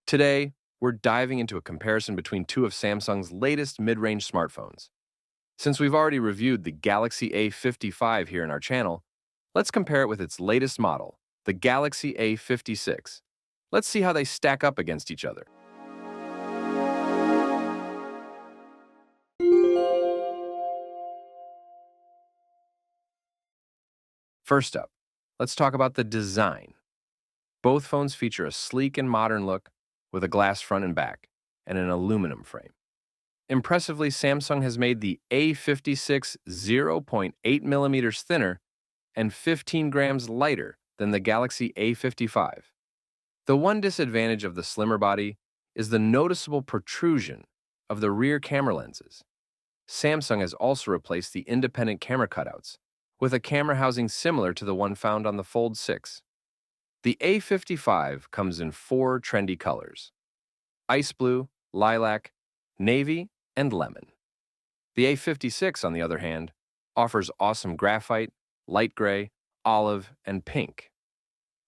Today, we're diving into a comparison between two of Samsung's latest mid-range smartphones. Since we've already reviewed the Galaxy A55 here in our channel, let's compare it with its latest model, the Galaxy A56. Let's see how they stack up against each other. First up, let's talk about the design. Both phones feature a sleek and modern look with a glass front and back and an aluminum frame. Impressively, Samsung has made the A56 0.8 millimeters thinner and 15 grams lighter than the Galaxy A55. The one disadvantage of the slimmer body is the noticeable protrusion of the rear camera lenses. Samsung has also replaced the independent camera cutouts with a camera housing similar to the one found on the Fold 6. The A55 comes in four trendy colors: ice blue, lilac, navy, and lemon. The A56, on the other hand, offers awesome graphite, light gray, olive, and pink.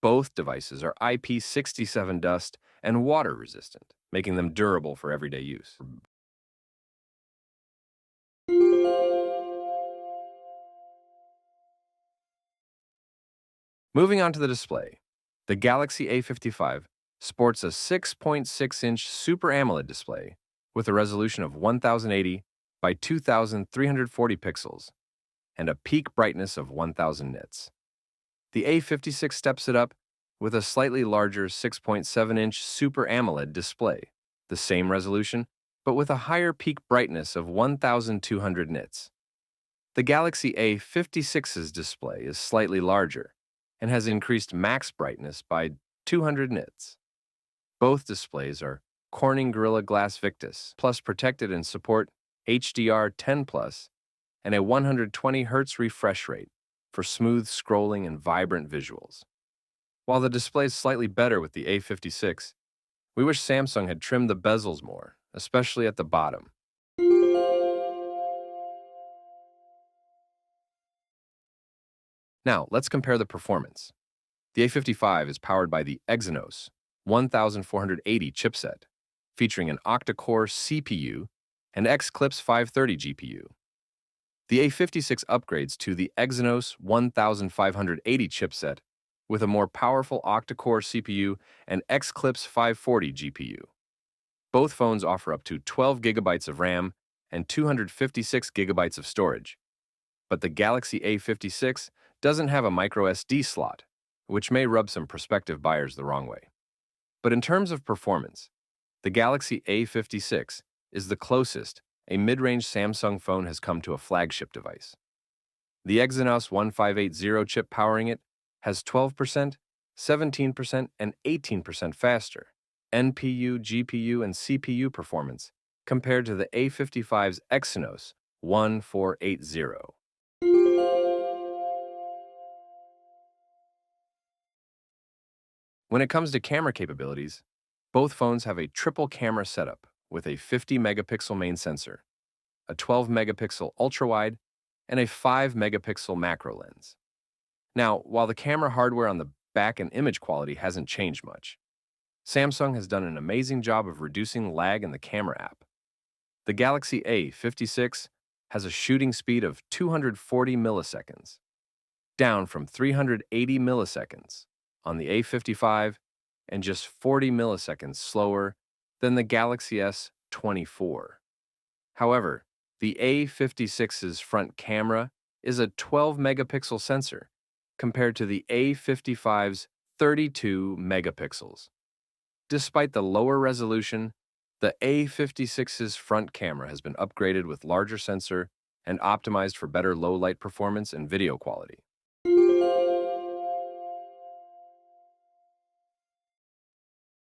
Both devices are IP67 dust and water resistant, making them durable for everyday use. Moving on to the display, the Galaxy A55 sports a 6.6-inch Super AMOLED display with a resolution of 1080 by 2340 pixels and a peak brightness of 1000 nits. The A56 steps it up with a slightly larger 6.7-inch Super AMOLED display, the same resolution, but with a higher peak brightness of 1200 nits. The Galaxy A56's display is slightly larger and has increased max brightness by 200 nits. Both displays are Corning Gorilla Glass Victus Plus protected and support HDR10+ and a 120 Hz refresh rate for smooth scrolling and vibrant visuals. While the display is slightly better with the A56, we wish Samsung had trimmed the bezels more, especially at the bottom. Now, let's compare the performance. The A55 is powered by the Exynos 1480 chipset, featuring an octa-core CPU and Xclipse 530 GPU. The A56 upgrades to the Exynos 1580 chipset with a more powerful octa-core CPU and Xclipse 540 GPU. Both phones offer up to 12 gigabytes of RAM and 256 gigabytes of storage. But the Galaxy A56 doesn't have a microSD slot, which may rub some prospective buyers the wrong way. But in terms of performance, the Galaxy A56 is the closest a mid-range Samsung phone has come to a flagship device. The Exynos 1580 chip powering it has 12%, 17%, and 18% faster NPU, GPU, and CPU performance compared to the A55's Exynos 1480. When it comes to camera capabilities, both phones have a triple camera setup with a 50-megapixel main sensor, a 12-megapixel ultrawide, and a 5-megapixel macro lens. Now, while the camera hardware on the back and image quality hasn't changed much, Samsung has done an amazing job of reducing lag in the camera app. The Galaxy A56 has a shooting speed of 240 milliseconds, down from 380 milliseconds on the A55 and just 40 milliseconds slower than the Galaxy S24. However, the A56's front camera is a 12-megapixel sensor compared to the A55's 32 megapixels. Despite the lower resolution, the A56's front camera has been upgraded with larger sensor and optimized for better low-light performance and video quality.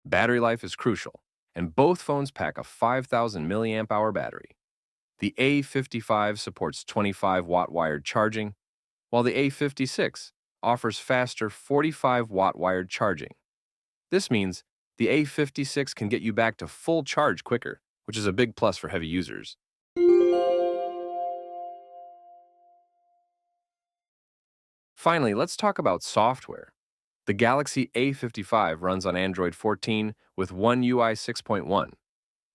Battery life is crucial, and both phones pack a 5,000 milliamp hour battery. The A55 supports 25-watt wired charging, while the A56 offers faster 45-watt wired charging. This means the A56 can get you back to full charge quicker, which is a big plus for heavy users. Finally, let's talk about software. The Galaxy A55 runs on Android 14 with One UI 6.1,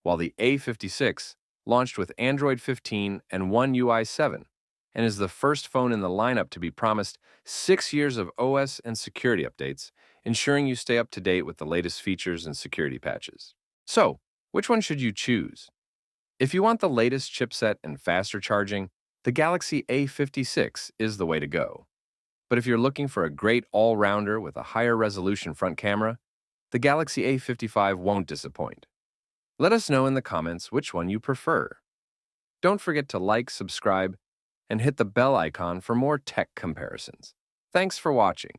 while the A56 launched with Android 15 and One UI 7, and is the first phone in the lineup to be promised 6 years of OS and security updates, ensuring you stay up to date with the latest features and security patches. So, which one should you choose? If you want the latest chipset and faster charging, the Galaxy A56 is the way to go. But if you're looking for a great all-rounder with a higher resolution front camera, the Galaxy A55 won't disappoint. Let us know in the comments which one you prefer. Don't forget to like, subscribe, and hit the bell icon for more tech comparisons. Thanks for watching.